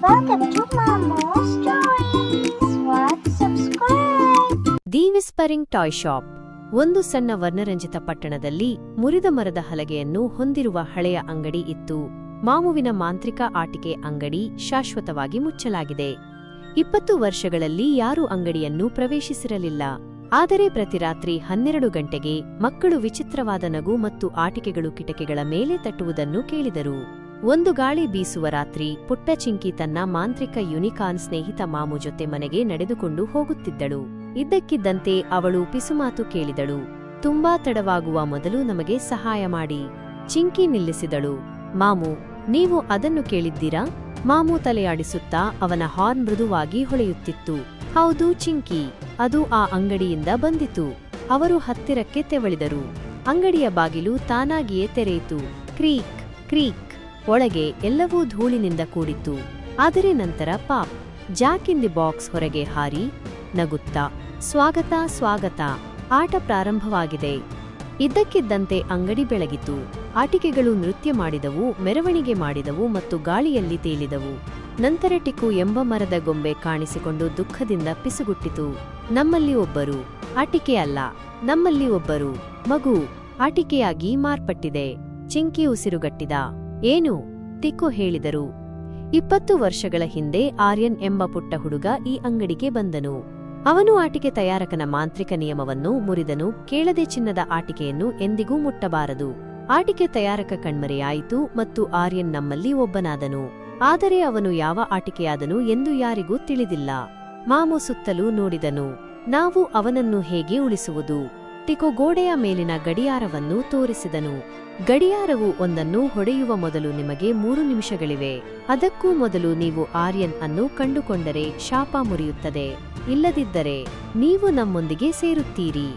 Welcome to Mamo's Stories. Subscribe. The whispering toy shop. ಒಂದು ಸಣ್ಣ ವರ್ಣರಂಜಿತ ಪಟ್ಟಣದಲ್ಲಿ ಮುರಿದ ಮರದ ಹಲಗೆಯನ್ನು ಹೊಂದಿರುವ ಹಳೆಯ ಅಂಗಡಿ ಇತ್ತು. ಮಾಮುವಿನ ಮಾಂತ್ರಿಕ ಆಟಿಕೆ ಅಂಗಡಿ ಶಾಶ್ವತವಾಗಿ ಮುಚ್ಚಲಾಗಿದೆ. 20 ವರ್ಷಗಳಲ್ಲಿ ಯಾರೂ ಅಂಗಡಿಯನ್ನು ಪ್ರವೇಶಿಸಿರಲಿಲ್ಲ. ಆದರೆ ಪ್ರತಿ ರಾತ್ರಿ 12 ಗಂಟೆಗೆ ಮಕ್ಕಳು ವಿಚಿತ್ರವಾದ ನಗು ಮತ್ತು ಆಟಿಕೆಗಳು ಕಿಟಕಿಗಳ ಮೇಲೆ ತಟ್ಟುವುದನ್ನು ಕೇಳಿದರು. ಒಂದು ಗಾಳಿ ಬೀಸುವ ರಾತ್ರಿ ಪುಟ್ಟ ಚಿಂಕಿ ತನ್ನ ಮಾಂತ್ರಿಕ ಯುನಿಕಾರ್ನ್ ಸ್ನೇಹಿತ ಮಾಮು ಜೊತೆ ಮನೆಗೆ ನಡೆದುಕೊಂಡು ಹೋಗುತ್ತಿದ್ದಳು. ಇದ್ದಕ್ಕಿದ್ದಂತೆ ಅವಳು ಪಿಸುಮಾತು ಕೇಳಿದಳು. ತುಂಬಾ ತಡವಾಗುವ ಮೊದಲು ನಮಗೆ ಸಹಾಯ ಮಾಡಿ. ಚಿಂಕಿ ನಿಲ್ಲಿಸಿದಳು. ಮಾಮು, ನೀವು ಅದನ್ನು ಕೇಳಿದ್ದೀರಾ? ಮಾಮು ತಲೆಯಾಡಿಸುತ್ತಾ ಅವನ ಹಾರ್ನ್ ಮೃದುವಾಗಿ ಹೊಳೆಯುತ್ತಿತ್ತು. ಹೌದು ಚಿಂಕಿ, ಅದು ಆ ಅಂಗಡಿಯಿಂದ ಬಂದಿತು. ಅವರು ಹತ್ತಿರಕ್ಕೆ ತೆವಳಿದರು. ಅಂಗಡಿಯ ಬಾಗಿಲು ತಾನಾಗಿಯೇ ತೆರೆಯಿತು. ಕ್ರೀಕ್ ಕ್ರೀಕ್. ಒಳಗೆ ಎಲ್ಲವೂ ಧೂಳಿನಿಂದ ಕೂಡಿತ್ತು. ಆದರೆ ನಂತರ pop Jack in the box ಹೊರಗೆ ಹಾರಿ ನಗುತ್ತಾ, ಸ್ವಾಗತ ಸ್ವಾಗತ, ಆಟ ಪ್ರಾರಂಭವಾಗಿದೆ. ಇದ್ದಕ್ಕಿದ್ದಂತೆ ಅಂಗಡಿ ಬೆಳಗಿತು. ಆಟಿಕೆಗಳು ನೃತ್ಯ ಮಾಡಿದವು, ಮೆರವಣಿಗೆ ಮಾಡಿದವು ಮತ್ತು ಗಾಳಿಯಲ್ಲಿ ತೇಲಿದವು. ನಂತರ ಟಿಕು ಎಂಬ ಮರದ ಗೊಂಬೆ ಕಾಣಿಸಿಕೊಂಡು ದುಃಖದಿಂದ ಪಿಸುಗುಟ್ಟಿತು. ನಮ್ಮಲ್ಲಿ ಒಬ್ಬರು ಆಟಿಕೆ ಅಲ್ಲ, ನಮ್ಮಲ್ಲಿ ಒಬ್ಬರು ಮಗು ಆಟಿಕೆಯಾಗಿ ಮಾರ್ಪಟ್ಟಿದೆ. ಚಿಂಕಿ ಉಸಿರುಗಟ್ಟಿದ. ಏನು? ಟಿಕು ಹೇಳಿದರು. 20 ವರ್ಷಗಳ ಹಿಂದೆ ಆರ್ಯನ್ ಎಂಬ ಪುಟ್ಟ ಹುಡುಗ ಈ ಅಂಗಡಿಗೆ ಬಂದನು. ಅವನು ಆಟಿಕೆ ತಯಾರಕನ ಮಾಂತ್ರಿಕ ನಿಯಮವನ್ನು ಮುರಿದನು. ಕೇಳದೆ ಚಿನ್ನದ ಆಟಿಕೆಯನ್ನು ಎಂದಿಗೂ ಮುಟ್ಟಬಾರದು. ಆಟಿಕೆ ತಯಾರಕ ಕಣ್ಮರೆಯಾಯಿತು ಮತ್ತು ಆರ್ಯನ್ ನಮ್ಮಲ್ಲಿ ಒಬ್ಬನಾದನು. ಆದರೆ ಅವನು ಯಾವ ಆಟಿಕೆಯಾದನು ಎಂದು ಯಾರಿಗೂ ತಿಳಿದಿಲ್ಲ. ಮಾಮು ಸುತ್ತಲೂ ನೋಡಿದನು. ನಾವು ಅವನನ್ನು ಹೇಗೆ ಉಳಿಸುವುದು? ಟಿಕು ಗೋಡೆಯ ಮೇಲಿನ ಗಡಿಯಾರವನ್ನು ತೋರಿಸಿದನು. ಗಡಿಯಾರವು ಒಂದನ್ನು ಹೊಡೆಯುವ ಮೊದಲು ನಿಮಗೆ 3 ನಿಮಿಷಗಳಿವೆ. ಅದಕ್ಕೂ ಮೊದಲು ನೀವು ಆರ್ಯನ್ ಅನ್ನು ಕಂಡುಕೊಂಡರೆ ಶಾಪ ಮುರಿಯುತ್ತದೆ. ಇಲ್ಲದಿದ್ದರೆ ನೀವು ನಮ್ಮೊಂದಿಗೆ ಸೇರುತ್ತೀರಿ.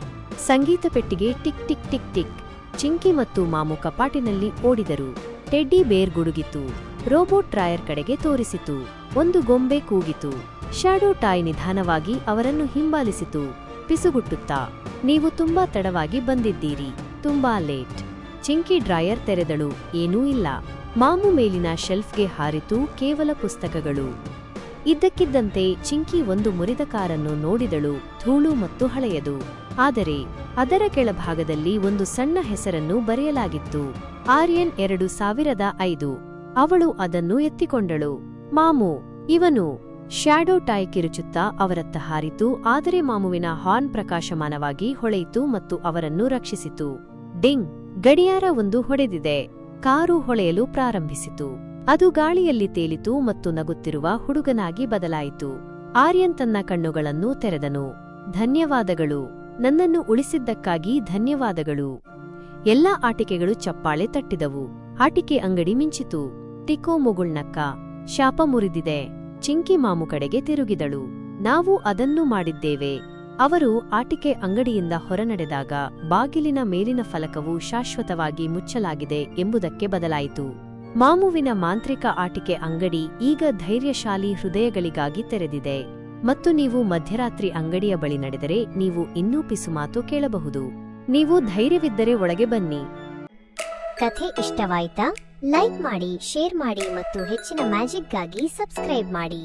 ಸಂಗೀತ ಪೆಟ್ಟಿಗೆ tick tick tick tick. Chinki ಮತ್ತು ಮಾಮು ಕಪಾಟಿನಲ್ಲಿ ಓಡಿದರು. ಟೆಡ್ಡಿ ಬೇರ್ ಗುಡುಗಿತು. ರೋಬೋಟ್ ಡ್ರಾಯರ್ ಕಡೆಗೆ ತೋರಿಸಿತು. ಒಂದು ಗೊಂಬೆ ಕೂಗಿತು. ಶ್ಯಾಡೋ ಟಾಯ್ ನಿಧಾನವಾಗಿ ಅವರನ್ನು ಹಿಂಬಾಲಿಸಿತು, ಪಿಸುಗುಟ್ಟುತ್ತಾ, ನೀವು ತುಂಬಾ ತಡವಾಗಿ ಬಂದಿದ್ದೀರಿ, ತುಂಬಾ ಲೇಟ್. ಚಿಂಕಿ ಡ್ರಾಯರ್ ತೆರೆದಳು. ಏನೂ ಇಲ್ಲ. ಮಾಮು ಮೇಲಿನ ಶೆಲ್ಫ್ಗೆ ಹಾರಿತು. ಕೇವಲ ಪುಸ್ತಕಗಳು. ಇದ್ದಕ್ಕಿದ್ದಂತೆ ಚಿಂಕಿ ಒಂದು ಮುರಿದ ಕಾರನ್ನು ನೋಡಿದಳು, ಧೂಳು ಮತ್ತು ಹಳೆಯದು. ಆದರೆ ಅದರ ಕೆಳಭಾಗದಲ್ಲಿ ಒಂದು ಸಣ್ಣ ಹೆಸರನ್ನು ಬರೆಯಲಾಗಿತ್ತು. ಆರ್ಯನ್ 2005. ಅವಳು ಅದನ್ನು ಎತ್ತಿಕೊಂಡಳು. ಮಾಮು, ಇವನು. ಶ್ಯಾಡೋ ಟಾಯ್ ಕಿರುಚುತ್ತಾ ಅವರತ್ತ ಹಾರಿತು. ಆದರೆ ಮಾಮುವಿನ ಹಾರ್ನ್ ಪ್ರಕಾಶಮಾನವಾಗಿ ಹೊಳೆಯಿತು ಮತ್ತು ಅವರನ್ನು ರಕ್ಷಿಸಿತು. ಡಿಂಗ್. ಗಡಿಯಾರ ಒಂದು ಹೊಡೆದಿದೆ. ಕಾರು ಹೊಳೆಯಲು ಪ್ರಾರಂಭಿಸಿತು. ಅದು ಗಾಳಿಯಲ್ಲಿ ತೇಲಿತು ಮತ್ತು ನಗುತ್ತಿರುವ ಹುಡುಗನಾಗಿ ಬದಲಾಯಿತು. ಆರ್ಯನ್ ತನ್ನ ಕಣ್ಣುಗಳನ್ನು ತೆರೆದನು. ಧನ್ಯವಾದಗಳು, ನನ್ನನ್ನು ಉಳಿಸಿದ್ದಕ್ಕಾಗಿ ಧನ್ಯವಾದಗಳು. ಎಲ್ಲಾ ಆಟಿಕೆಗಳು ಚಪ್ಪಾಳೆ ತಟ್ಟಿದವು. ಆಟಿಕೆ ಅಂಗಡಿ ಮಿಂಚಿತು. ಟಿಕೋ ಮುಗುಳ್ನಕ್ಕ. ಶಾಪ ಮುರಿದಿದೆ. ಚಿಂಕಿ ಮಾಮು ಕಡೆಗೆ ತಿರುಗಿದಳು. ನಾವು ಅದನ್ನು ಮಾಡಿದ್ದೇವೆ. ಅವರು ಆಟಿಕೆ ಅಂಗಡಿಯಿಂದ ಹೊರನಡೆದಾಗ ಬಾಗಿಲಿನ ಮೇಲಿನ ಫಲಕವು ಶಾಶ್ವತವಾಗಿ ಮುಚ್ಚಲಾಗಿದೆ ಎಂಬುದಕ್ಕೆ ಬದಲಾಯಿತು. ಮಾಮುವಿನ ಮಾಂತ್ರಿಕ ಆಟಿಕೆ ಅಂಗಡಿ ಈಗ ಧೈರ್ಯಶಾಲಿ ಹೃದಯಗಳಿಗಾಗಿ ತೆರೆದಿದೆ. ಮತ್ತು ನೀವು ಮಧ್ಯರಾತ್ರಿ ಅಂಗಡಿಯ ಬಳಿ ನಡೆದರೆ ನೀವು ಇನ್ನೂ ಪಿಸುಮಾತು ಕೇಳಬಹುದು. ನೀವು ಧೈರ್ಯವಿದ್ದರೆ ಒಳಗೆ ಬನ್ನಿ. ಕಥೆ ಇಷ್ಟವಾಯ್ತಾ? ಲೈಕ್ ಮಾಡಿ, ಶೇರ್ ಮಾಡಿ ಮತ್ತು ಹೆಚ್ಚಿನ ಮ್ಯಾಜಿಕ್ಗಾಗಿ ಸಬ್ಸ್ಕ್ರೈಬ್ ಮಾಡಿ.